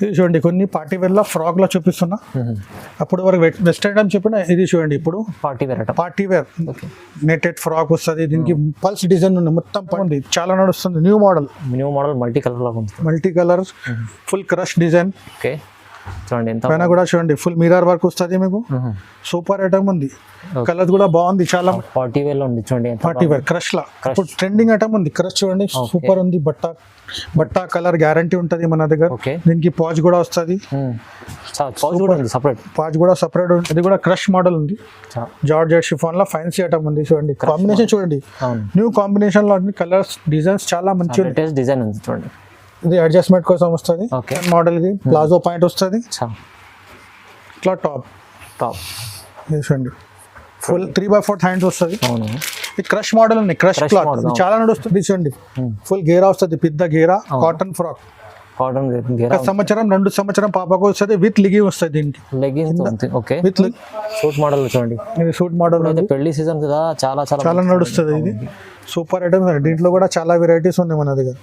ఇది చూడండి కొన్ని పార్టీ వేర్ లో ఫ్రాక్ లో చూపిస్తున్నా. అప్పుడు వరకు వెస్టర్న్ ఐటమ్ చెప్పిన ఇది చూడండి ఇప్పుడు పార్టీ వేర్ నెటెడ్ ఫ్రాక్ వస్తుంది. దీనికి పల్స్ డిజైన్ ఉంది, మొత్తం ఉంది, చాలా నడుస్తుంది. New model multi colour full crush design. చూడండి పైన కూడా చూడండి ఫుల్ మిర్రర్ వర్క్ వస్తుంది మీకు. సూపర్ ఐటమ్ ఉంది, కలర్స్ కూడా బాగుంది. చాలా పార్టీ వేర్ లో ఉంది చూడండి. పార్టీ వేర్ క్రష్ లా ఇప్పుడు ట్రెండింగ్ ఐటమ్ ఉంది. క్రష్ చూడండి సూపర్ ఉంది. బట్ట కలర్ గ్యారంటీ ఉంటది మన దగ్గర. దీనికి పాచ్ కూడా వస్తుంది, పాచ్ కూడా సపరేట్ ఉంది. ఇది కూడా క్రష్ మోడల్ ఉంది. జార్జెట్ షిఫాన్ లో ఫ్యాన్సీ ఐటమ్ ఉంది. చూడండి కాంబినేషన్ చూడండి, న్యూ కాంబినేషన్ లో కలర్స్ డిజైన్స్ చాలా మంచి డిజైన్ ఉంది. చూడండి ఇది అడ్జస్ట్మెంట్ కోసం వస్తుంది మోడల్. ఇది ప్లాజో పాయింట్ వస్తుంది, ఇట్లా టాప్ చూడండి ఫుల్ 3/4 హ్యాండ్స్ వస్తుంది. ఇది క్రష్ మోడల్ ఉంది, క్రష్ క్లాత్ చాలా నడుస్తుంది. చూడండి ఫుల్ గేరా వస్తుంది, పెద్ద గేరా కాటన్ ఫ్రాక్. సంవత్సరం 2 సంవత్సరం పాపకు వస్తుంది, విత్ లిగి వస్తుంది. దీనికి విత్ సూట్ మోడల్ చూడండి. ఇది సూట్ మోడల్ పెళ్లి సీజన్ కదా, చాలా చాలా చాలా నడుస్తుంది. ఇది సూపర్ ఐటమ్. దీంట్లో కూడా చాలా వెరైటీస్ ఉన్నాయి మన దగ్గర.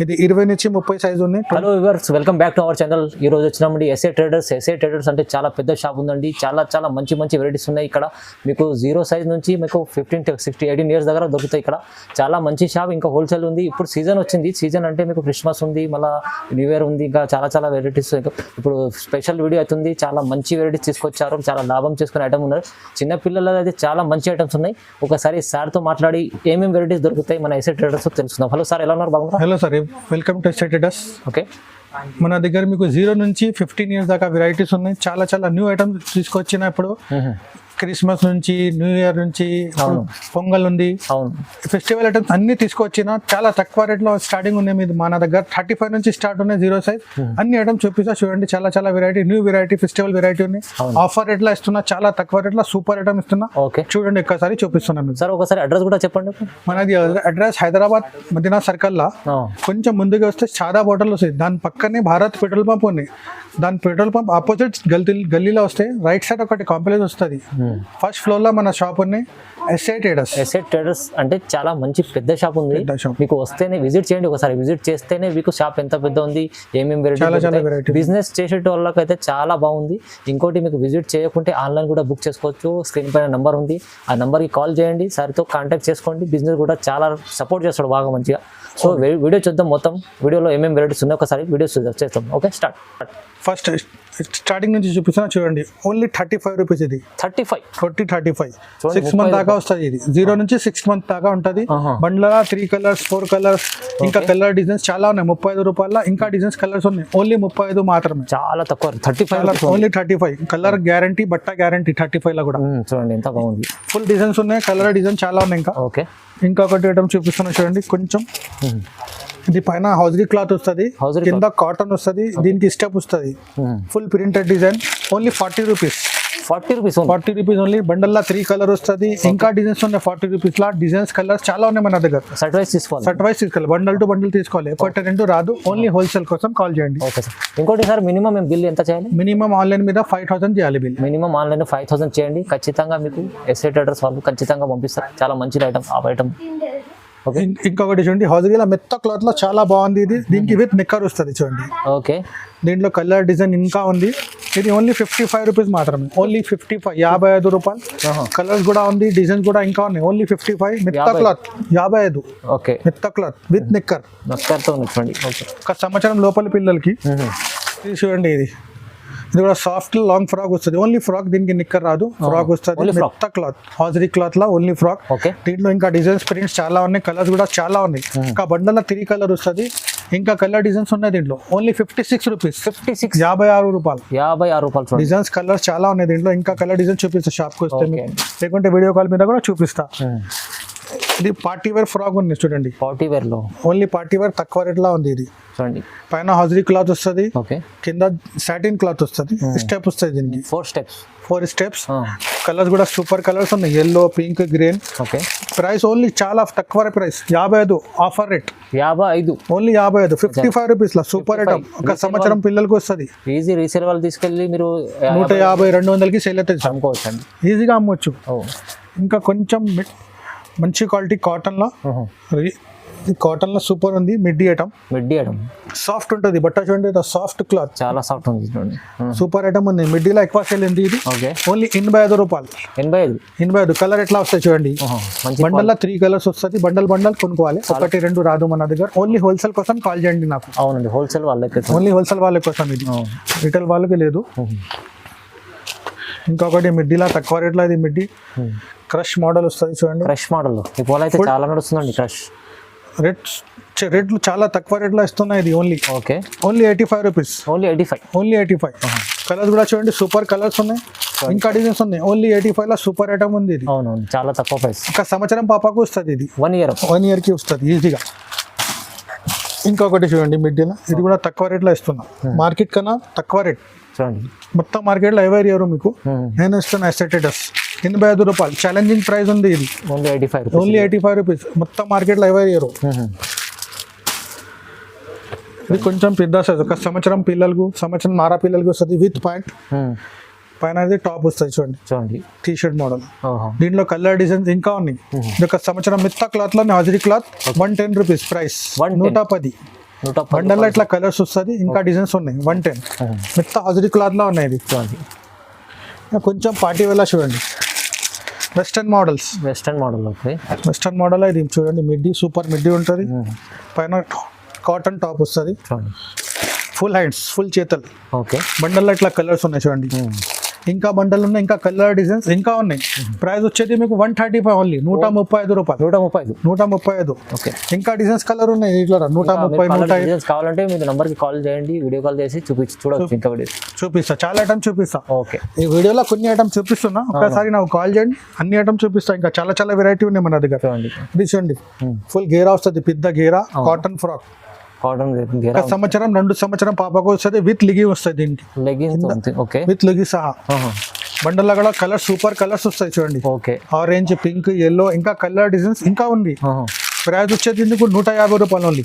ఇది 20 నుంచి 30 సైజు ఉన్నాయి. Hello viewers, welcome back to our channel. ఈ రోజు వచ్చినామండి ఎస్ఏ ట్రేడర్స్. ఎస్ఏ ట్రేడర్స్ అంటే చాలా పెద్ద షాప్ ఉందండి. చాలా చాలా మంచి మంచి వెరైటీస్ ఉన్నాయి ఇక్కడ. మీకు 0 సైజ్ నుంచి మీకు 15 to 18 ఇయర్స్ దగ్గర దొరుకుతాయి ఇక్కడ. చాలా మంచి షాప్, ఇంకా హోల్సేల్ ఉంది. ఇప్పుడు సీజన్ వచ్చింది. సీజన్ అంటే మీకు క్రిస్మస్ ఉంది, మళ్ళీ న్యూ ఇయర్ ఉంది, ఇంకా చాలా చాలా వెరైటీస్. ఇప్పుడు స్పెషల్ వీడియో అవుతుంది. చాలా మంచి వెరైటీస్ తీసుకొచ్చారు, చాలా లాభం చేసుకునే ఐటమ్ ఉన్నారు. చిన్న పిల్లల అయితే చాలా మంచి ఐటమ్స్ ఉన్నాయి. ఒకసారి సార్తో మాట్లాడి ఏమేమి వెరైటీస్ దొరుకుతాయి మన ఎస్ఏ ట్రేడర్స్ తెలుసుకుందాం. హలో సార్, ఎలా ఉన్నారు? బాగున్నారు? Hello sir, welcome to SA traders. Okay, మన దగ్గర మీకు 0 నుంచి 15 ఇయర్స్ దాకా వెరైటీస్ ఉన్నాయి. చాలా చాలా న్యూ ఐటమ్స్ తీసుకొచ్చినప్పుడు క్రిస్మస్ నుంచి, న్యూ ఇయర్ నుంచి, పొంగల్ ఉంది, ఫెస్టివల్ ఐటమ్స్ అన్ని తీసుకొచ్చిన చాలా తక్కువ రేట్ లో స్టార్టింగ్ ఉన్నాయి. మీద మన దగ్గర 35 నుంచి స్టార్ట్ ఉన్నాయి 0 సైజ్. అన్ని ఐటమ్స్ చూపిస్తా చూడండి. చాలా చాలా variety, new variety, festival variety ఉన్నాయి. ఆఫర్ రేట్ లో ఇస్తున్నా, చాలా తక్కువ రేట్ లో సూపర్ ఐటమ్ ఇస్తున్నా. చూడండి ఒక్కసారి చూపిస్తున్నాను సార్. ఒకసారి అడ్రస్ కూడా చెప్పండి. మనది అడ్రస్ హైదరాబాద్ మదీనా సర్కిల్ లా కొంచెం ముందుగా వస్తే షాదాబ్ హోటల్ వస్తుంది. దాని పక్కనే భారత్ పెట్రోల్ పంప్ ఉంది. దాని పెట్రోల్ పంప్ ఆపోజిట్ గల్లీలో వస్తే రైట్ సైడ్ ఒకటి కాంప్లెక్స్ వస్తుంది. ఫస్ట్ ఫ్లోర్ లో మన షాప్ ఉన్నాయి, ఎస్ఏ ట్రేడర్స్. ఎస్ఏ ట్రేడర్స్ అంటే చాలా మంచి పెద్ద షాప్ ఉంది. మీకు వస్తేనే విజిట్ చేయండి. ఒకసారి విజిట్ చేస్తేనే మీకు షాప్ ఎంత పెద్ద ఉంది, ఏమేమి వెరైటీ. బిజినెస్ చేసే వాళ్ళకైతే చాలా బాగుంది. ఇంకోటి మీకు విజిట్ చేయకుంటే ఆన్లైన్ కూడా బుక్ చేసుకోవచ్చు. స్క్రీన్ పైన నెంబర్ ఉంది, ఆ నెంబర్కి కాల్ చేయండి, సార్తో కాంటాక్ట్ చేసుకోండి. బిజినెస్ కూడా చాలా సపోర్ట్ చేస్తాడు బాగా మంచిగా. సో వీడియో చూద్దాం. మొత్తం వీడియోలో ఏమేమి వెరైటీస్ ఉన్నాయి ఒకసారి వీడియో చేస్తాం. Okay, start. ఫస్ట్ స్టార్టింగ్ నుంచి చూపిస్తున్నా చూడండి. Only 35 rupees. ఇది 35 6 మంత్ దాకా వస్తుంది. ఇది 0 నుంచి 6 మంత్ దాకా ఉంటుంది. బండ్ల 3 కలర్స్ 4 కలర్స్ ఇంకా కలర్ డిజైన్స్ చాలా ఉన్నాయి. 35 రూపాయల ఇంకా డిజైన్స్ కలర్స్ ఉన్నాయి. ఓన్లీ 35 మాత్రమే, చాలా తక్కువ. 35 ఓన్లీ 35. కలర్ గ్యారంటీ, బట్ట గ్యారంటీ 35 లో కూడా. చూడండి ఎంత బాగుంది. ఫుల్ డిజైన్స్ ఉన్నాయి, కలర్ డిజైన్ చాలా ఉన్నాయి. ఇంకా ఇంకొకటి ఐటమ్ చూపిస్తున్నా చూడండి. కొంచెం ఇది పైన హౌజరీ క్లాత్ వస్తుంది, కింద కాటన్ వస్తుంది, దీనికి స్టెప్ వస్తుంది. Full printed design. Only 40 rupees. 40 rupees only. Bundle లా 3 కలర్ వస్తుంది, ఇంకా డిజైన్స్ ఉన్నాయి. 40 రూపీస్ లా డిజైన్స్ కలర్స్ చాలా ఉన్నాయి మన దగ్గర. సెట్ వైస్ తీసుకోవాలి, బండల్ టు బండల్ తీసుకోవాలి. ఎప్పటి రెండు రాదు. ఓన్లీ హోల్సేల్ కోసం కాల్ చేయండి. ఇంకోటి సార్, మినిమం బిల్ ఎంత చేయాలి? మినిమం ఆన్లైన్ మీద 5000 చేయాలి బిల్. మినిమం ఆన్లైన్ 5000 చేయండి. ఖచ్చితంగా మీకు ఎస్ఏ ట్రేడర్స్ వాళ్ళు ఖచ్చితంగా పంపిస్తారు. చాలా మంచి ఐటమ్ ఆ ఐటమ్. ఇంకొకటి చూడండి, హౌజరీలో మెత్త క్లాత్ లో చాలా బాగుంది. ఇది దీనికి విత్ నిక్కర్ వస్తుంది చూడండి. ఓకే, దీంట్లో కలర్ డిజైన్ ఇంకా ఉంది. ఇది ఓన్లీ 55 రూపీస్ మాత్రమే. ఓన్లీ 55, 55 రూపాయలు. కలర్స్ కూడా ఉంది, డిజైన్స్ కూడా ఇంకా ఉన్నాయి. ఓన్లీ 55. మెత్త క్లాత్ 55. ఓకే, మెత్త క్లాత్ విత్ నిక్కర్. చూడండి ఒక సంవత్సరం లోపల పిల్లలకి. ఇది చూడండి, ఇది కూడా సాఫ్ట్ లాంగ్ ఫ్రాక్ వస్తుంది. ఓన్లీ ఫ్రాక్, దీనికి నిక్కర్ రాదు. ఫ్రాక్ వస్తుంది మెత్త క్లాత్, హాజరీ క్లాత్ లా ఓన్లీ ఫ్రాక్. దీంట్లో ఇంకా డిజైన్స్ ప్రింట్స్ చాలా ఉన్నాయి, కలర్స్ కూడా చాలా ఉన్నాయి. ఇంకా బండల 3 కలర్ వస్తుంది, ఇంకా కలర్ డిజైన్స్ ఉన్నాయి దీంట్లో. Only 56 rupees. 56 రూపాయలు. డిజైన్స్ కలర్స్ చాలా ఉన్నాయి దీంట్లో. ఇంకా కలర్ డిజైన్ చూపిస్తా షాప్కి వస్తే, లేకుంటే వీడియో కాల్ మీద కూడా చూపిస్తా. ఇది పార్టీ వేర్ ఫ్రాక్ ఉంది చూడండి. పార్టీ వేర్ లో ఓన్లీ పార్టీ వేర్ తక్కువ రేట్ లా ఉంది. ఇది చూడండి, పైన హౌజరీ క్లాత్ వస్తుంది, కింద సాటిన్ క్లాత్ వస్తుంది. స్టెప్ వస్తుంది దీనికి 4 స్టెప్స్. కలర్స్ కూడా సూపర్ కలర్స్ ఉన్నాయి, yellow, pink, green. Price only చాలా తక్కువ price, 55. Offer rate 55, only 55. 55 rupees లో సూపర్ ఐటమ్. ఒక సంవత్సరం పిల్లలకి వస్తుంది. ఈజీ రీసేల్ వాళ్ళు తీసుకెళ్ళి మీరు 150-200కి సేల్ అవుతుంది, అమ్ముకోవచ్చు, ఈజీగా అమ్మవచ్చు. ఇంకా కొంచెం మంచి క్వాలిటీ కాటన్ లో ఇది కాటన్ లో సూపర్ ఉంది, middy item, middy item soft ఉంటుంది బట్ట చూడండి, సాఫ్ట్ క్లాత్, చాలా సాఫ్ట్ ఉంది చూడండి. సూపర్ ఐటమ్ ఉంది. మిడ్డీలో ఎక్కువ సేల్ ఉంది ఇది, ఓకే ఓన్లీ 85 రూపాయలు. 85 కలర్ ఎట్లా వస్తాయి చూడండి, మంచి బండల్లో 3 కలర్స్ వస్తుంది, బండల్ కొనుక్కోవాలి, 1-2 రాదు మన దగ్గర. ఓన్లీ హోల్సేల్ కోసం కాల్ చేయండి నాకు. అవునండి, హోల్సేల్ వాళ్ళకి, ఓన్లీ హోల్సేల్ వాళ్ళ కోసం ఇది, రిటైల్ వాళ్ళకి లేదు. ఇంకొకటి మిడ్డీలా తక్కువ రేట్లో, ఇది మిడ్డీ క్రష్ మోడల్ వస్తుంది చూడండి. క్రష్ మోడల్ ఇప్పుడు అయితే చాలా నడుస్తుందండి క్రష్. రేట్లు చాలా తక్కువ రేట్లో ఇస్తున్నాయి ఇది, ఓన్లీ 85 రూపీస్, ఓన్లీ 85. కలర్స్ కూడా చూడండి, సూపర్ కలర్స్ ఉన్నాయి, ఇంకా డిజైన్స్ ఉన్నాయి. ఓన్లీ 85 లో సూపర్ ఐటమ్ ఉంది ఇది. అవునవును, చాలా తక్కువ ప్రైస్. ఒక సంవత్సరం పాపకు వస్తుంది ఇది, 1 year కి వస్తుంది ఈజీగా. ఇంకొకటి చూడండి మిడ్డీలో, ఇది కూడా తక్కువ రేట్లో ఇస్తున్నా, మార్కెట్ కన్నా తక్కువ రేట్ చూడండి. మొత్తం మార్కెట్లో ఎవరు ఇవ్వరు మీకు, నేను ఇస్తున్నా. ఎస్ఎటెడస్ 85 రూపాయలు, ఛాలెంజింగ్ ప్రైస్ ఉంది ఇది, ఓన్లీ 85 రూపీస్. మొత్తం మార్కెట్లో ఎవరు ఇవ్వరు. ఇది కొంచెం పెద్ద సైజ్, ఒక సంవత్సరం పిల్లలకు, సంవత్సరం నారా పిల్లలకు వస్తుంది, విత్ పాయింట్ పైన టాప్ వస్తుంది చూడండి, టీ షర్ట్ మోడల్. దీంట్లో కలర్ డిజైన్స్ ఇంకా ఉన్నాయి. ఇది ఒక సంవత్సరం మిత్తా క్లాత్ లో, హాజరీ క్లాత్, 110 రూపీస్ ప్రైస్, 110. బండల్లో ఇట్లా కలర్స్ వస్తుంది, ఇంకా డిజైన్స్ ఉన్నాయి, 110. మిత్తా హాజరీ క్లాత్ లో ఉన్నాయి ఇది. కొంచెం పార్టీ వేళ చూడండి, వెస్టర్న్ మోడల్. వెస్టర్న్ మోడల్ ఇది చూడండి, మిడ్డీ సూపర్ మిడ్డీ ఉంటుంది, పైన కాటన్ టాప్ వస్తుంది, ఫుల్ హ్యాండ్స్, ఫుల్ చేతలు. బండల్లో ఇట్లా కలర్స్ ఉన్నాయి చూడండి, ఇంకా బండలు ఉన్నాయి, ఇంకా కలర్ డిజైన్స్ ఇంకా ఉన్నాయి. ప్రైస్ వచ్చేది మీకు 135 ఓన్లీ, 135 రూపాయలు, 135. ఇంకా డిజైన్స్ కలర్ ఉన్నాయి ఇట్లా 130, 105 కావాలంటే మీరు నంబర్ కి కాల్ చేయండి, వీడియో కాల్ చేసి చూడొచ్చు. ఇంకా చూపిస్తా, చాలా ఐటమ్ చూపిస్తా. ఈ వీడియోలో కొన్ని ఐటమ్ చూపిస్తున్నా, ఒకసారి నాకు కాల్ చేయండి, అన్ని ఐటమ్ చూపిస్తా. ఇంకా చాలా వెరైటీ ఉన్నాయి మన దగ్గర. ఇది చూడండి, ఫుల్ గేరా వస్తుంది, పెద్ద గేరా, కాటన్ ఫ్రాక్, సంవత్సరం 2 సంవత్సరం పాపకు వస్తుంది, విత్ లిగి వస్తుంది, దీనికి విత్ లిగి సహా. బండల్లో కూడా కలర్ సూపర్ కలర్స్ వస్తాయి చూడండి, ఆరెంజ్, పింక్, ఎల్లో, ఇంకా కలర్ డిజైన్స్ ఇంకా ఉంది. ప్రైస్ వచ్చేది ఇందుకు 150 రూపాయలు, ఓన్లీ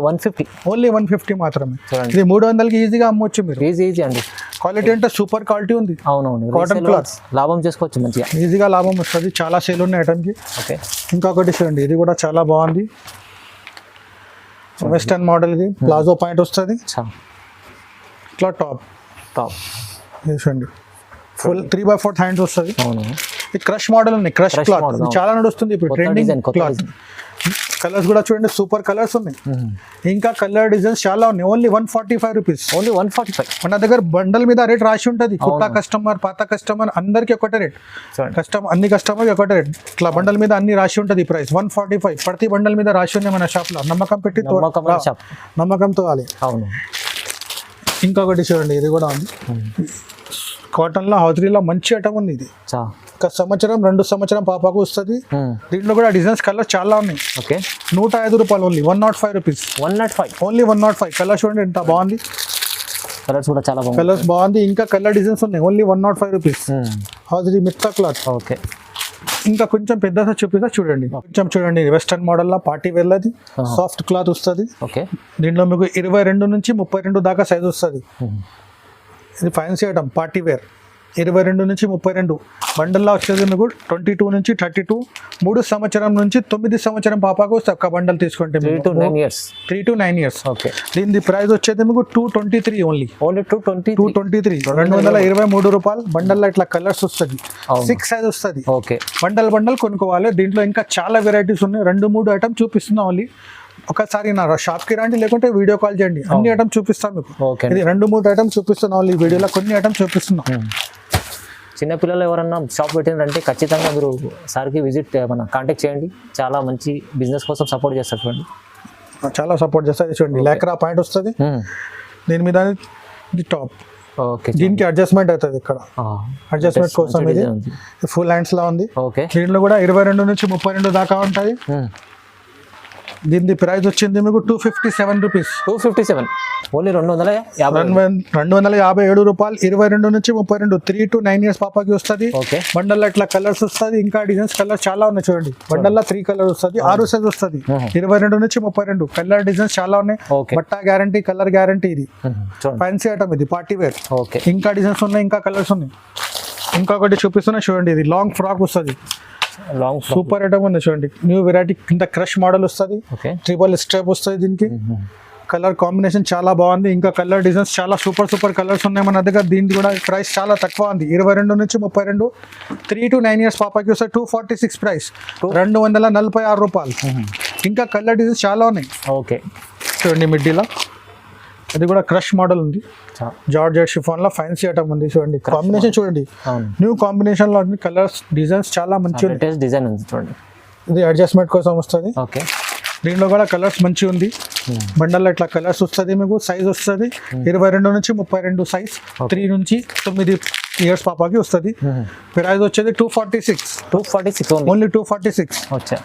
150, ఓన్లీ 150 మాత్రమే. ఇది 300కి ఈజీగా అమ్మొచ్చు మీరు, ఈజీ అండి. క్వాలిటీ అంటే సూపర్ క్వాలిటీ ఉంది, కాటన్ క్లాత్, లాభం చేసుకోవచ్చు మంచిగా, ఈజీగా లాభం వస్తుంది. చాలా సేల్ ఉన్నాయి ఐటమ్ కి. ఇంకొకటి చూడండి, ఇది కూడా చాలా బాగుంది, వెస్టర్న్ మోడల్, ఇది ప్లాజో పాయింట్ వస్తుంది, ఇట్లా టాప్ చూడండి, ఫుల్ 3/4 హ్యాండ్స్ వస్తుంది. ఇది క్రష్ మోడల్ ఉంది, క్రష్ క్లాత్ చాలా నడుస్తుంది ఇప్పుడు, ట్రెండింగ్ క్లాత్. కలర్స్ కూడా చూడండి, సూపర్ కలర్స్ ఉన్నాయి, ఇంకా కలర్ డిజైన్స్ చాలా ఉన్నాయి. Only 145 rupees, only 145. మన దగ్గర బండల్ మీద రేట్ రాసి ఉంటుంది, కొత్త కస్టమర్, పాత కస్టమర్ అందరికి ఒకటే రేట్, అన్ని కస్టమర్ ఒకటే రేట్. ఇట్లా బండల్ మీద అన్ని రాసి ఉంటుంది ప్రైస్ 145. ప్రతి బండల్ మీద రాసి ఉన్నాయి మన షాప్ లో, నమ్మకం పెట్టి నమ్మకంతో వాలి. ఇంకొకటి చూడండి, ఇది కూడా ఉంది, కాటన్ లో, హౌజరీలో మంచి ఐటమ్ ఉంది. ఇది ఒక సంవత్సరం 2 సంవత్సరం పాపకు వస్తుంది. దీంట్లో కూడా డిజైన్స్ కలర్ చాలా ఉన్నాయి. 105 రూపాయలు, ఓన్లీ 105 రూపీస్, 105, ఓన్లీ 105. కలర్ చూడండి ఎంత బాగుంది, కలర్స్ కూడా చాలా బాగుంది, కలర్స్ బాగుంది, ఇంకా కలర్ డిజైన్స్ ఉన్నాయి. ఓన్లీ 105 రూపీస్, హౌజరీ మిత్తా క్లాత్. ఇంకా కొంచెం పెద్ద చూపిస్తా చూడండి, కొంచెం చూడండి, వెస్టర్న్ మోడల్ లా, పార్టీ వేర్ లాది, సాఫ్ట్ క్లాత్ వస్తుంది. దీంట్లో మీకు 22 నుంచి 32 దాకా సైజ్ వస్తుంది. ఇది ఫ్యాన్సీ ఐటమ్, పార్టీ వేర్, 22 నుంచి 32. బండల్లో వచ్చేది మీకు 22 నుంచి 32. 3 సంవత్సరం నుంచి 9 సంవత్సరం పాపకు ఒక్క బండల్ తీసుకుంటే 3 to 9 years. దీని ప్రైస్ వచ్చేది మీకు 223 ఓన్లీ 223, 223 రూపాయలు. బండల్లో ఇట్లా కలర్స్ వస్తుంది, 6 సైజ్ వస్తుంది. బండల్ కొనుక్కోవాలి. దీంట్లో ఇంకా చాలా వెరైటీస్ ఉన్నాయి, 2-3 ఐటమ్ చూపిస్తున్నా. ఓన్లీ ఒకసారి నా షాప్కి రండి, లేకుంటే వీడియో కాల్ చేయండి, అన్ని ఐటమ్ చూపిస్తాను మీకు. ఇది 2-3 ఐటమ్ చూపిస్తున్నాం, ఈ వీడియోలో కొన్ని ఐటమ్ చూపిస్తున్నాం. చిన్నపిల్లలు ఎవరన్నా షాప్ పెట్టినారంటే ఖచ్చితంగా మీరు సార్కి విజిట్ మన కాంటాక్ట్ చేయండి, చాలా మంచి బిజినెస్ కోసం సపోర్ట్ చేస్తారు. చూడండి, చాలా సపోర్ట్ చేస్తారు. చూడండి, లేకరా పాయింట్ వస్తుంది, దీని మీద టాప్. దీనికి అడ్జస్ట్మెంట్ అవుతుంది, ఇక్కడ అడ్జస్ట్మెంట్ కోసం ఇది ఫుల్ హ్యాండ్స్ లా ఉంది. దీంట్లో కూడా 22 నుంచి 32 దాకా ఉంటాయి. దీని ప్రైస్ వచ్చింది మీకు 257 రూపీస్, 257, ఓన్లీ 257 రూపాయలు. 22 నుంచి 32, 3 to 9 years పాపకి వస్తుంది. బండల్లో ఇట్లా కలర్స్ వస్తుంది, ఇంకా డిజైన్స్ కలర్స్ చాలా ఉన్నాయి. చూడండి, బండల్లో 3 కలర్ వస్తుంది, 6 సైజ్ వస్తుంది. 22 నుంచి 32 కలర్ డిజైన్స్ చాలా ఉన్నాయి. బట్ట గ్యారంటీ, కలర్ గ్యారంటీ. ఇది ఫ్యాన్సీ ఐటమ్, ఇది పార్టీ వేర్. ఇంకా డిజైన్స్ ఉన్నాయి, ఇంకా కలర్స్ ఉన్నాయి. ఇంకొకటి చూపిస్తున్నా చూడండి, ఇది లాంగ్ ఫ్రాక్ వస్తుంది, లాంగ్ సూపర్ ఐటమ్ ఉంది చూడండి. న్యూ వెరైటీ కింద క్రష్ మోడల్ వస్తుంది, ఓకే ట్రిపుల్ స్ట్రైప్ వస్తుంది దీనికి. కలర్ కాంబినేషన్ చాలా బాగుంది, ఇంకా కలర్ డిజైన్స్ చాలా సూపర్ కలర్స్ ఉన్నాయి మన దగ్గర. దీనికి కూడా ప్రైస్ చాలా తక్కువ ఉంది, 22 నుంచి 32, 3 to 9 years పాపకి వస్తే 246 ప్రైస్, 246 రూపాయలు. ఇంకా కలర్ డిజైన్స్ చాలా ఉన్నాయి. ఓకే చూడండి మిడ్డీలో అది కూడా క్రష్ మోడల్ ఉంది, జార్జెట్ షిఫాన్ లో ఫ్యాన్సీ ఐటమ్ ఉంది. చూడండి కాంబినేషన్ చూడండి, న్యూ కాంబినేషన్ లో కలర్స్ డిజైన్స్ చాలా మంచిగా ఉంది. డిజైన్ ఉంది చూడండి, ఇది అడ్జస్ట్మెంట్ కోసం వస్తుంది. ఓకే దీంట్లో కూడా కలర్స్ మంచిగా ఉంది. బండల్లో ఇట్లా కలర్స్ వస్తుంది మీకు. సైజ్ వస్తుంది 22 నుంచి 32 సైజ్, 3 నుంచి 9 ఇయర్స్ పాపకి వస్తుంది. ప్రైస్ వచ్చేది 246 ఓన్లీ 246. వచ్చా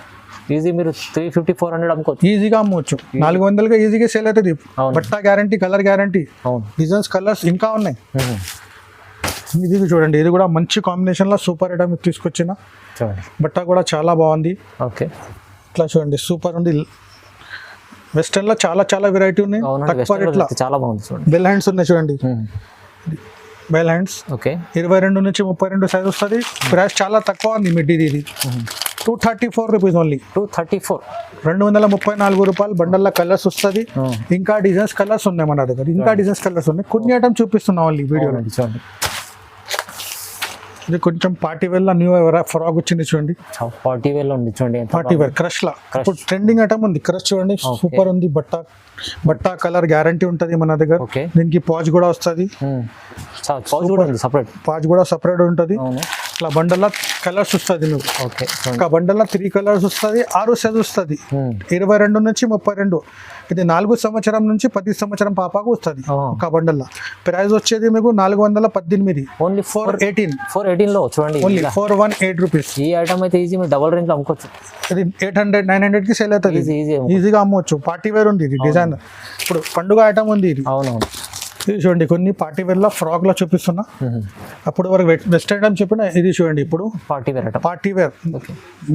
ఈజీ మీరు 350 400 అమ్ముకోవచ్చు, ఈజీగా అమ్మవచ్చు. 400గా ఈజీగా సేల్ అవుతుంది. బట్ట guarantee, colour guarantee, designs colours ఇంకా ఉన్నాయి. ఇది చూడండి, ఇది కూడా మంచి కాంబినేషన్ లో సూపర్ ఐటమ్ తీసుకొచ్చిన. బట్ట కూడా చాలా బాగుంది. ఓకే ఇట్లా చూడండి సూపర్ ఉంది. వెస్టర్న్ లో చాలా వెరైటీ ఉన్నాయి. తక్కువ రేట్లో చాలా బాగుంది. చూడండి బెల్ హ్యాండ్స్ ఉన్నాయి చూడండి, బెల్ హ్యాండ్స్. ఓకే 22 నుంచి 32 సైజ్ వస్తుంది. ప్రైస్ చాలా తక్కువ ఉంది. మిడ్డీది ఇది 234 రూపీస్ ఓన్లీ. 234 రూపాయలు. బండల్లో కలర్స్ వస్తుంది, ఇంకా డిజైన్స్ కలర్స్ ఉన్నాయి మన దగ్గర. ఇంకా డిజైన్స్ కలర్స్ ఉన్నాయి. కొన్ని ఐటమ్ చూపిస్తున్నాం ఓన్లీ వీడియోలో. చూడండి ఇది కొంచెం పార్టీ వేర్ లా న్యూ ఫ్రాక్ వచ్చింది చూడండి. పార్టీ వేర్ లో ఉంది చూడండి, పార్టీ వేర్ క్రష్ లా ఇప్పుడు ట్రెండింగ్ ఐటమ్ ఉంది. క్రష్ చూడండి సూపర్ ఉంది. బట్ట కలర్ గ్యారంటీ ఉంటుంది మన దగ్గర. దీనికి పాచ్ కూడా వస్తుంది, పాచ్ కూడా సపరేట్ ఉంటుంది. ఇట్లా బండల్లో కలర్స్ వస్తుంది మీకు. ఒక బండల్లో 3 కలర్స్ వస్తుంది, 6 సైజ్ వస్తుంది. 22 నుంచి 32. ఇది 4 సంవత్సరం నుంచి 10 సంవత్సరం పాపకు వస్తుంది ఒక బండల్లో. ప్రైస్ వచ్చేది మీకు 418 ఓన్లీ 418 లో చూడండి, ఓన్లీ 418 రూపీస్. ఈ ఐటమ్ అయితే ఈజీ మీరు డబుల్ రేంజ్ లో అమ్ముకోవచ్చు. ఇది 800 900 కి సేల్ అవుతుంది, ఈజీగా అమ్మవచ్చు. పార్టీ వేర్ ఉంది ఇది డిజైన్. ఇప్పుడు పండుగ ఐటమ్ ఉంది ఇది. అవునవును ఇది చూడండి, కొన్ని పార్టీ వేర్ లో ఫ్రాక్ లో చూపిస్తున్నా. అప్పుడు వరకు వెస్టర్న్ ఐటమ్ చెప్పిన, ఇది చూడండి ఇప్పుడు పార్టీ వేర్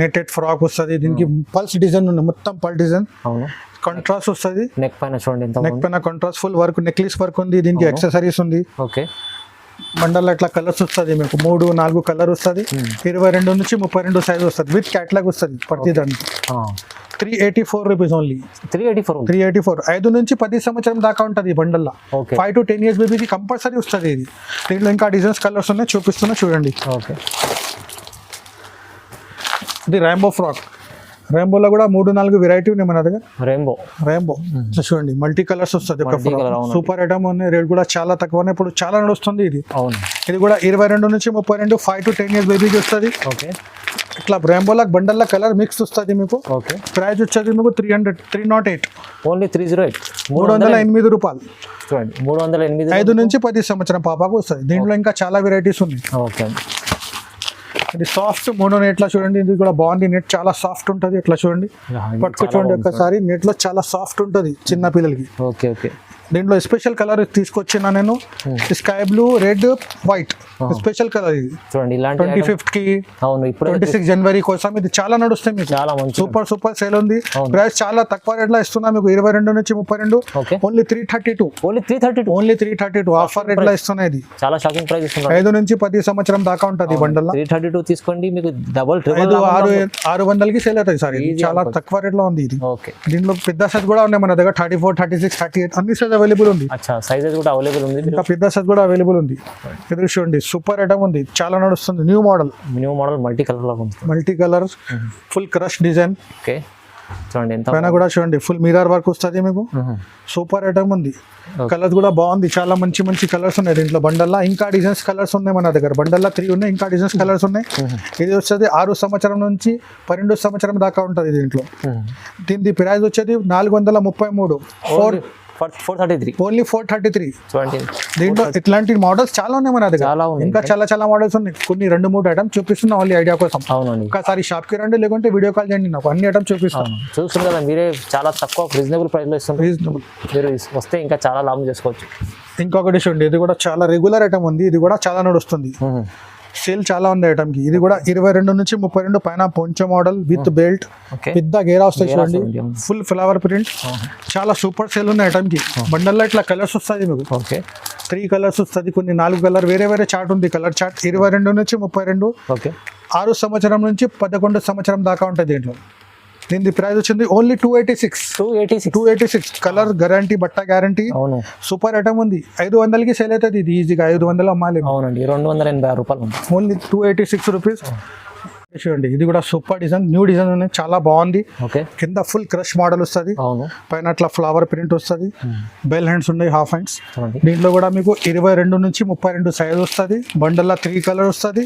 నెటెడ్ ఫ్రాక్ వస్తుంది. దీనికి పల్స్ డిజైన్ ఉంది, మొత్తం పల్స్ డిజైన్. కాంట్రాస్ట్ వస్తుంది. నెక్ పైన చూడండి, నెక్ పైన contrast full work, necklace work ఉంది. దీనికి యాక్సెసరీస్ ఉంది. ఓకే బండల్లో ఇట్లా కలర్స్ వస్తుంది మీకు, 3 4 కలర్ వస్తుంది. 22 నుంచి 32 సైజ్ వస్తుంది. విత్ క్యాట్లాగ్ వస్తుంది ప్రతి దానికి. 384 రూపీస్ ఓన్లీ. 384 5 నుంచి 10 సంవత్సరం దాకా ఉంటుంది ఈ బండల్లో. 5 to 10 years బేబీకి కంపల్సరీ వస్తుంది ఇది. దీంట్లో ఇంకా డిజైన్స్ కలర్స్ ఉన్నాయి, చూపిస్తున్నా చూడండి. ఓకే ఇది రాంబో ఫ్రాక్. రాంబోలో కూడా 3 4 వెరైటీ ఉన్నాయి మన దగ్గర. రాంబో చూడండి, మల్టీ కలర్స్ వస్తుంది. సూపర్ ఐటమ్ ఉన్నాయి. రేట్ కూడా చాలా తక్కువ, ఇప్పుడు చాలా నడుస్తుంది ఇది. ఇది కూడా 22 నుంచి 32, 5 to 10 years బేబీకి వస్తుంది. ఇట్లా రాంబోలో బండల్లో కలర్ మిక్స్ వస్తుంది మీకు. ప్రైస్ వచ్చేది మీకు 308 ఓన్లీ 308 308 రూపాయలు. చూడండి 308 5 నుంచి 10 సంవత్సరం పాపకు వస్తుంది. దీంట్లో ఇంకా చాలా వెరైటీస్ ఉన్నాయి. ఓకే ఇది సాఫ్ట్ మోనో నెట్ లా చూడండి, ఇది కూడా బాగుంది. నెట్ చాలా సాఫ్ట్ ఉంటుంది. ఇట్లా చూడండి, పట్టుకో చూడండి ఒక్కసారి. నెట్ లో చాలా సాఫ్ట్ ఉంటుంది చిన్న పిల్లలకి. ఓకే ఓకే దీంట్లో స్పెషల్ కలర్ తీసుకొచ్చిన నేను, sky blue, red, white special colour. ఇది చూడండి 25th కి, 26 జనవరి కోసం ఇది చాలా నడుస్తుంది మీకు. సూపర్ సేల్ ఉంది. ప్రైస్ చాలా తక్కువ రేట్ లో ఇస్తున్నా మీకు. 22 నుంచి 32 ఓన్లీ 332 ఆఫర్ రేట్ లో ఇస్తున్నా. ఇది చాలా షాకింగ్ ప్రైస్ ఇస్తున్నా. 5 నుంచి 10 సంవత్సరం దాకా ఉంటుంది బండల్లో. 332 తీసుకోండి, మీకు డబుల్ 600 కి సేల్ అవుతుంది సార్. ఇది చాలా తక్కువ రేట్ లో ఉంది ఇది. దీంట్లో పెద్ద సైజ్ కూడా ఉన్నాయి మన దగ్గర, 34 36 38 అన్ని సైజ్ అవైలబుల్ ఉంది. సైజెస్ కూడా అవైలబుల్ ఉంది. ఇంకా పెద్ద సైజ్ కూడా అవైలబుల్ ఉంది. ఇది చూడండి సూపర్ ఐటమ్ ఉంది, చాలా నడుస్తుంది. న్యూ మోడల్ మల్టీ కలర్ లో ఉంది. Multi colour full crush design. Okay చూడండి, ఎంత పైన కూడా చూడండి ఫుల్ మిర్రర్ వర్క్ వస్తుంది మీకు. సూపర్ ఐటమ్ ఉంది. కలర్స్ కూడా బాగుంది, చాలా మంచి కలర్స్ ఉన్నాయి దీంట్లో బండల్లా. ఇంకా డిజైన్స్ కలర్స్ ఉన్నాయి మన దగ్గర. బండల్లా 3 ఉన్నాయి, ఇంకా డిజైన్స్ కలర్స్ ఉన్నాయి. ఇది వచ్చేది 6 సంవత్సరం నుంచి 12 సంవత్సరం దాకా ఉంటుంది దీంట్లో. దీని ప్రైస్ వచ్చేది 433 433 ఓన్లీ 433. దీంట్లో ఇట్లాంటి మోడల్స్ చాలా ఉన్నాయి మన దగ్గర. ఇంకా చాలా మోడల్స్ ఉన్నాయి. కొన్ని 2-3 ఐటమ్ చూపిస్తున్నా ఓన్లీ ఐడియా కోసం. ఒకసారి షాప్ కి రండి, లేకుంటే వీడియో కాల్ చేయండి, నాకు అన్ని ఐటమ్ చూపిస్తాను. చూస్తున్నారు కదా మీరే, చాలా తక్కువ రీజనబుల్ ప్రైస్ లో ఇస్తున్నారు. మీరు వస్తే ఇంకా చాలా లాభం చేసుకోవచ్చు. ఇంకొకటి చూడండి, ఇది కూడా చాలా రెగ్యులర్ ఐటమ్ ఉంది. ఇది కూడా చాలా నడుస్తుంది. సేల్ చాలా ఉంది ఐటమ్ కి. ఇది కూడా 22 నుంచి 32 పైన పొంచో మోడల్ విత్ బెల్ట్, పెద్ద గేరా వస్తాయి చూడండి, ఫుల్ ఫ్లవర్ ప్రింట్. చాలా సూపర్ సేల్ ఉంది ఐటమ్ కి. బండల్లో ఇట్లా కలర్స్ వస్తుంది మీకు. 3 కలర్స్ వస్తుంది, కొన్ని 4 కలర్ వేరే చార్ట్ ఉంది. కలర్ చార్ట్ 22 నుంచి 32 6 సంవత్సరం నుంచి 11 సంవత్సరం దాకా ఉంటుంది దీంట్లో. దీని ప్రైస్ వచ్చింది ఓన్లీ 286. కలర్ గ్యారంటీ, బట్ట గ్యారంటీ, అవును సూపర్ ఐటమ్ ఉంది. 500కి సేల్ అవుతుంది ఇది ఈజీగా. 500 అమ్మాలి. అవునండి, 286 రూపాయలు ఉంది. Only 286 rupees. చూడండి ఇది కూడా సూపర్ డిజైన్, న్యూ డిజైన్ ఉన్నాయి, చాలా బాగుంది. ఓకే, కింద ఫుల్ క్రష్ మోడల్ వస్తుంది, అవును పైన అట్లా ఫ్లవర్ ప్రింట్ వస్తుంది, బెల్ హ్యాండ్స్ ఉన్నాయి, హాఫ్ హ్యాండ్స్. చూడండి దీంట్లో కూడా మీకు 22 నుంచి 32 సైజ్ వస్తుంది. బండల్లో 3 కలర్ వస్తుంది.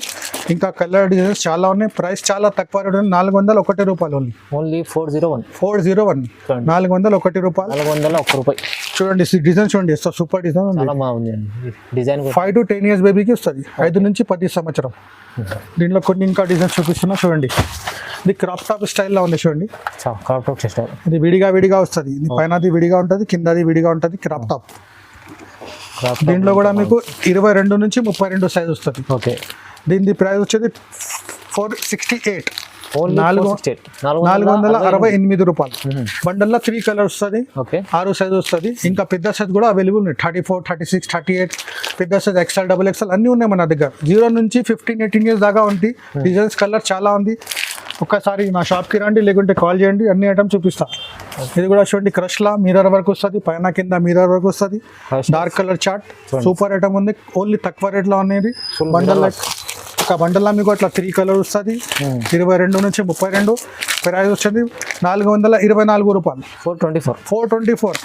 ఇంకా కలర్ డిజైన్స్ చాలా ఉన్నాయి. ప్రైస్ చాలా తక్కువ రేట్, 401 రూపాయలు ఓన్లీ 401. 401 రూపాయలు. 401 రూపాయి. చూడండి డిజైన్ చూడండి, సూపర్ డిజైన్ ఉంది. చాలా బాగుంది అండి డిజైన్. 5 to 10 years బేబీకి వస్తుంది, 5 నుంచి 10 సంవత్సరం. దీంట్లో కొన్ని ఇంకా డిజైన్స్ చూపిస్తున్నా చూడండి. ఇది క్రాప్ టాప్ స్టైల్లో ఉంది చూడండి. Crop top style. ఇది విడిగా వస్తుంది. ఇది పైనది విడిగా ఉంటుంది, కిందది విడిగా ఉంటుంది. Crop top. దీంట్లో కూడా మీకు 22 నుంచి 32 సైజ్ వస్తుంది. ఓకే, దీని ప్రైస్ వచ్చేది 468. 468 రూపాయలు. బండల్లో 3 కలర్ వస్తుంది, ఓకే 6 సైజ్ వస్తుంది. ఇంకా పెద్ద సైజ్ కూడా అవైలబుల్ ఉన్నాయి, 34, 36, 38. పెద్ద సైజ్ XL, XXL అన్నీ ఉన్నాయి మన దగ్గర. 0 నుంచి 15-18 years దాకా ఉంది. డిజైన్స్ కలర్ చాలా ఉంది. ఒక్కసారి నా షాప్కి రండి, లేకుంటే కాల్ చేయండి, అన్ని ఐటమ్స్ చూపిస్తా. ఇది కూడా చూడండి, క్రష్లా మిర్రర్ వర్క్ వస్తుంది, పైన కింద మిర్రర్ వర్క్ వస్తుంది. Dark colour chart, super item ఉంది. ఓన్లీ తక్కువ రేట్లో అనేది. బండల్ ఒక బండల్లో మీకు అట్లా 3 కలర్ వస్తుంది. 22 నుంచి 32. ప్రైస్ వచ్చింది 424 రూపాయలు. 424.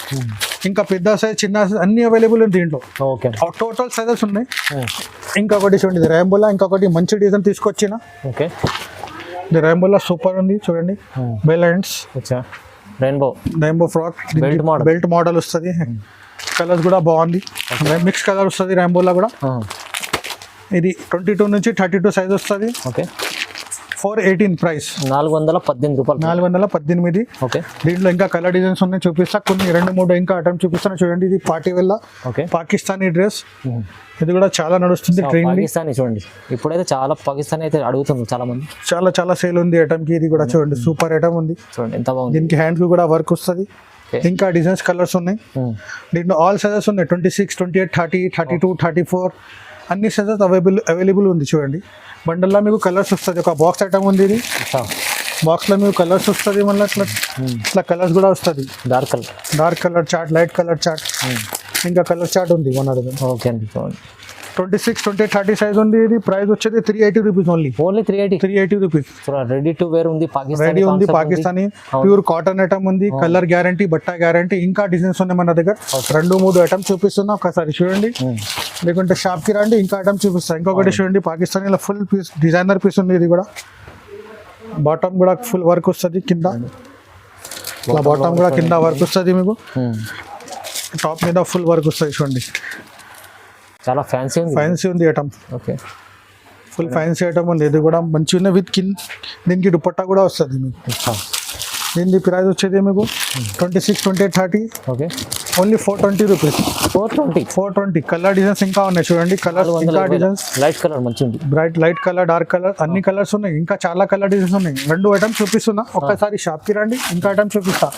ఇంకా పెద్ద సైజ్, చిన్న సైజ్ అన్ని అవైలబుల్ ఉంది దీంట్లో. ఓకే, టోటల్ సైజెస్ ఉన్నాయి. ఇంకొకటి చూడండి, ఇది ర్యాంబోలా. ఇంకొకటి మంచి డిజైన్ తీసుకొచ్చిన. ఓకే, ఇది ర్యాంబోలా సూపర్ ఉంది చూడండి. Bell hands, rainbow frock, belt model వస్తుంది. కలర్స్ కూడా బాగుంది, మిక్స్ కలర్ వస్తుంది ర్యాంబోలా కూడా. ఇది 22 నుంచి 32 సైజ్ వస్తుంది. Okay, 418 price. 418 రూపాయలు. 418. ఓకే, దీంట్లో ఇంకా కలర్ డిజైన్స్ ఉన్నాయి, చూపిస్తా. కొన్ని 2-3 ఇంకా ఐటమ్ చూపిస్తాను చూడండి. ఇది పార్టీ వెళ్ళ పాకిస్తానీ డ్రెస్. ఇది కూడా చాలా నడుస్తుంది, ట్రెండ్. పాకిస్తానీ చూడండి, ఇప్పుడైతే చాలా పాకిస్తానీ అయితే అడుగుతుంది చాలా మంది. చాలా సేల్ ఉంది ఐటమ్ కి. ఇది కూడా చూడండి, సూపర్ ఐటమ్ ఉంది. చూడండి ఎంత బాగుంది. దీనికి హ్యాండ్స్ కూడా వర్క్ వస్తుంది. ఇంకా డిజైన్స్ కలర్స్ ఉన్నాయి. దీంట్లో ఆల్ సైజెస్ ఉన్నాయి, 26, 28, 30, 32, 34 అన్ని సైజెస్ అవైలబుల్ ఉంది చూడండి. బండల్లో మీకు కలర్స్ వస్తుంది. ఒక బాక్స్ ఐటమ్ ఉంది. ఇది బాక్స్లో మీకు కలర్స్ వస్తుంది. మళ్ళీ ఇట్లా కలర్స్ కూడా వస్తుంది. Dark colour chart, light colour chart, ఇంకా కలర్ చార్ట్ ఉంది మన దగ్గర. ఓకే అండి, 26, 28, 30 సైజ్ ఉంది. ఇది ప్రైస్ వచ్చేది 380 rupees only. 380 rupees. Ready to wear ఉంది, రెడీ ఉంది, పాకిస్తానీ ప్యూర్ కాటన్ ఐటమ్ ఉంది. కలర్ గ్యారంటీ, బట్ట గ్యారంటీ. ఇంకా డిజైన్స్ ఉన్నాయి మన దగ్గర. 2-3 ఐటమ్స్ చూపిస్తున్నా, ఒకసారి చూడండి. లేకుంటే షాప్కి రండి, ఇంకా ఐటమ్ చూపిస్తా. ఇంకొకటి చూడండి, పాకిస్తానీలో ఫుల్ పీస్, డిజైనర్ పీస్ ఉంది. ఇది కూడా బాటమ్ కూడా ఫుల్ వర్క్ వస్తుంది. కింద బాటమ్ కూడా కింద వర్క్ వస్తుంది మీకు. టాప్ మీద ఫుల్ వర్క్ వస్తుంది చూడండి. చాలా ఫ్యాన్సీ ఉంది item. Okay, full fancy item ఉంది. ఇది కూడా మంచిగా ఉంది. విత్ దీనికి దుపట్టా కూడా వస్తుంది మీకు. దీని ప్రైస్ వచ్చేది మీకు 26, 28, 30. Okay, only 420 rupees. 420. Colour designs ఇంకా ఉన్నాయి చూడండి. కలర్ ఇంకా డిజైన్స్, లైట్ కలర్ మంచి ఉంది, bright light colour, dark colour, అన్ని కలర్స్ ఉన్నాయి. ఇంకా చాలా కలర్ డిజైన్స్ ఉన్నాయి. 2 ఐటమ్స్ చూపిస్తున్నా, ఒక్కసారి షాప్కి రండి, ఇంకా ఐటమ్స్ చూపిస్తా.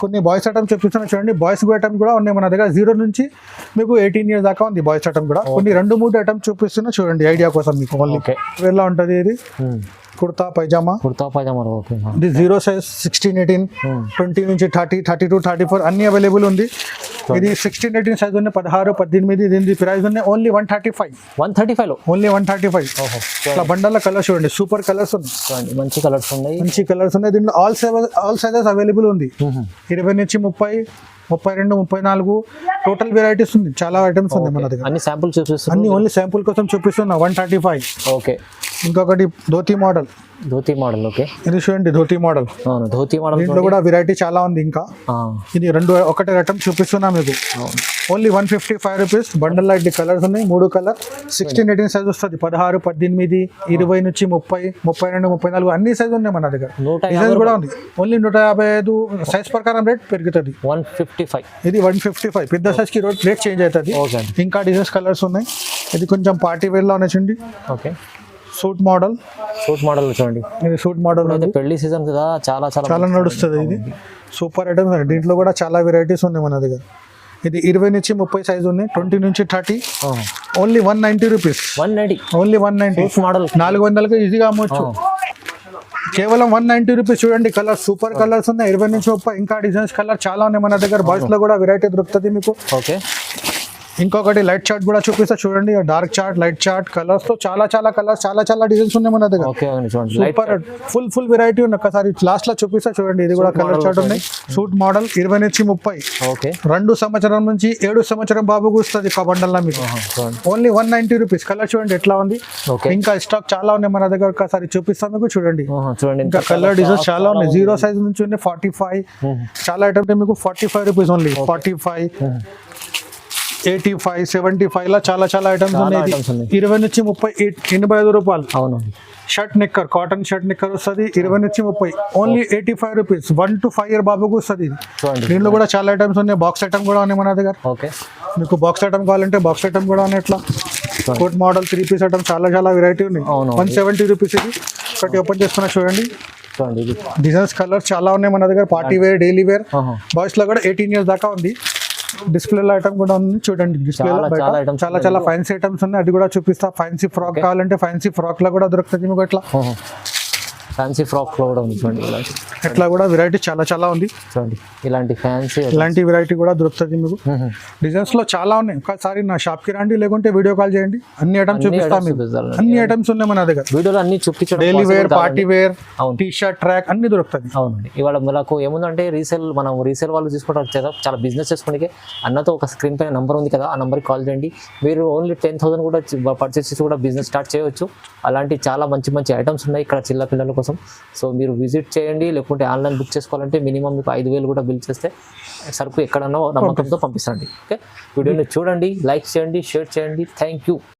కొన్ని బాయ్స్ ఐటమ్స్ చూపిస్తున్నా చూడండి. బాయ్స్ ఐటమ్ కూడా ఉన్నాయి మన దగ్గర. 0 నుంచి మీకు 18 years దాకా ఉంది బాయ్స్ ఐటమ్ కూడా. కొన్ని 2-3 ఐటమ్స్ చూపిస్తున్నా చూడండి, ఐడియా కోసం మీకు. ఓన్లీ ఎలా ఉంటుంది ఇది. కుర్తా పైజామా. ఓకే, ఇది 0 సైజ్, 16, 18, 20 నుంచి 30, 32, 34 అన్ని అవైలబుల్ ఉంది. ఇది 16, 18 సైజ్ ఉన్నాయి, 16, 18. దీని ప్రైస్ ఉన్నాయి ఓన్లీ 135. ఓన్లీ 135. ఇట్లా బండల కలర్స్ చూడండి, సూపర్ కలర్స్ ఉన్నాయి, మంచి కలర్స్ ఉన్నాయి. దీంట్లో ఆల్ సైజెస్ అవైలబుల్ ఉంది. 20 నుంచి 30, 32, 34 టోటల్ వెరైటీస్ ఉంది. చాలా ఐటమ్స్ ఉంది మన దగ్గర. అన్ని శాంపుల్ చూపిస్తున్నా, అన్ని ఓన్లీ శాంపుల్ కోసం చూపిస్తున్నా. 135. ఓకే, ఇంకొకటి ధోతి మోడల్. ఓకే, ఇది చూడండి, ధోతి మోడల్. దీంట్లో కూడా వెరైటీ చాలా ఉంది. ఇంకా ఇది ఒకటే ఐటమ్ చూపిస్తున్నా మీకు. Only 155 rupees. Bundle light colours ఉన్నాయి, 3 కలర్. 16, 18 సైజ్ వస్తుంది. 16, 18, 20 నుంచి 30, 32, 34 అన్ని సైజ్ ఉన్నాయి మన దగ్గర. డిజైన్స్ కూడా ఉంది. ఓన్లీ 155 సైజ్ ప్రకారం రేట్ పెరుగుతుంది. 155. ఇది 155. పెద్ద సైజ్ కి రేట్ చేంజ్ అవుతుంది. ఇంకా డిజైన్స్ కలర్స్ ఉన్నాయి. ఇది కొంచెం పార్టీ వేర్ లో ఉన్నాయి. ఓకే, సూట్ మోడల్ చూడండి. ఇది సూట్ మోడల్ పెళ్లి సీజన్ కదా, చాలా నడుస్తుంది. ఇది సూపర్ ఐటమ్స్. దీంట్లో కూడా చాలా వెరైటీస్ ఉన్నాయి మన దగ్గర. ఇది 20 నుంచి 30 సైజ్ ఉంది, 20 నుంచి 30, ఓన్లీ 190 రూపీస్. 190 ఓన్లీ 190 మోడల్ 400కి ఈజీగా అమ్మొచ్చు. కేవలం 190 రూపీస్. చూడండి కలర్ సూపర్ కలర్స్ ఉన్నాయి, 20 నుంచి 30. ఇంకా డిజైన్స్ కలర్ చాలా ఉన్నాయి మన దగ్గర. బాయ్స్ లో కూడా వెరైటీ దొరుకుతుంది మీకు. ఓకే, ఇంకొకటి లైట్ చార్ట్ కూడా చూపిస్తా చూడండి. Dark chart, light chart colours తో చాలా కలర్స్, చాలా డిజైన్స్ ఉన్నాయి మన దగ్గర. ఓకే చూడండి, సూపర్ ఫుల్ వెరైటీ ఉంది. ఒకసారి లాస్ట్ లో చూపిస్తా చూడండి. ఇది కూడా కలర్ చార్ట్ ఉన్నాయి. సూట్ మోడల్ 20 నుంచి 30. ఓకే, 2 సంవత్సరం నుంచి 7 సంవత్సరం బాబుకు వస్తుంది బండల్ లో మీకు. Only 190 rupees. కలర్ చూడండి ఎట్లా ఉంది. ఇంకా స్టాక్ చాలా ఉన్నాయి మన దగ్గర. ఒకసారి చూపిస్తాను మీకు చూడండి. చూడండి ఇంకా కలర్ డిజైన్స్ చాలా ఉన్నాయి. 0 సైజ్ నుంచి ఉన్నాయి 45. చాలా ఐటమ్స్ మీకు 45 రూపీస్ ఓన్లీ. 45, 85, 75 లా చాలా ఐటమ్స్ ఉన్నాయి. 20 నుంచి 30, 85 రూపాయలు. అవును, షర్ట్ నిక్కర్, కాటన్ షర్ట్ నిక్కర్ వస్తుంది 20 నుంచి 30, ఓన్లీ 85 రూపీస్. 1 to 5 ఇయర్ బాబుకు వస్తుంది. దీంట్లో కూడా చాలా ఐటమ్స్ ఉన్నాయి. బాక్స్ ఐటమ్ కూడా ఉన్నాయి మన దగ్గర. ఓకే, మీకు బాక్స్ ఐటమ్ కావాలంటే బాక్స్ ఐటమ్ కూడా ఉన్నాయి. ఇట్లా కోట్ మోడల్ 3 పీస్ ఐటమ్ చాలా వెరైటీ ఉన్నాయి. 170 రూపీస్. ఇది ఒకటి ఓపెన్ చేసుకున్నా చూడండి. చూడండి డిజైన్స్ కలర్ చాలా ఉన్నాయి మన దగ్గర. Party wear, daily wear. Boys లో కూడా 18 ఇయర్స్ దాకా ఉంది. డిస్ప్లే ఐటమ్ కూడా ఉంది చూడండి. డిస్ప్లే చాలా ఫ్యాన్సీ ఐటమ్స్ ఉన్నాయి. అది కూడా చూపిస్తా. ఫ్యాన్సీ ఫ్రాక్ కావాలంటే ఫ్యాన్సీ ఫ్రాక్ లో కూడా దొరుకుతుంది మీకు. ఇట్లా ఫ్యాన్సీ ఫ్రాక్ లో కూడా ఉంది చూడండి. ఇట్లా కూడా వెరైటీ చాలా ఉంది చూడండి. ఇలాంటి ఫ్యాన్సీ ఇలాంటి వెరైటీ కూడా దొరుకుతుంది మీకు. డిజైన్స్ లో చాలా ఉన్నాయి. ఒకసారి నా షాప్ కి రండి, లేకుంటే వీడియో కాల్ చేయండి. అన్ని ఐటమ్స్ చూపిస్తాం మీకు. అన్ని ఐటమ్స్ ఉన్నాయి మన దగ్గర. వీడియోలో అన్ని చూపించడం. Daily wear, party wear, T shirt, track అన్ని దొరుకుతుంది. అవునండి. ఇవాళ మనకు ఏముందంటే మనం రీసేల్ వాళ్ళు తీసుకుంటారు కదా, చాలా బిజినెస్ చేసుకోవడానికి. అన్నతో ఒక స్క్రీన్ పైన నంబర్ ఉంది కదా, ఆ నంబర్కి కాల్ చేయండి. మీరు ఓన్లీ 10,000 కూడా పర్చేస్ చేసి కూడా బిజినెస్ స్టార్ట్ చేయవచ్చు. అలాంటి చాలా మంచి ఐటమ్స్ ఉన్నాయి ఇక్కడ చిన్న పిల్లల కోసం. సో మీరు విజిట్ చేయండి, లేకుంటే ఆన్లైన్ బుక్ చేసుకోవాలంటే మినిమం మీకు 5,000 కూడా బిల్ చేస్తే సరుకు ఎక్కడన్నా నమ్మకంతో పంపిస్తాండి. ఓకే, వీడియోని చూడండి, లైక్ చేయండి, షేర్ చేయండి. Thank you.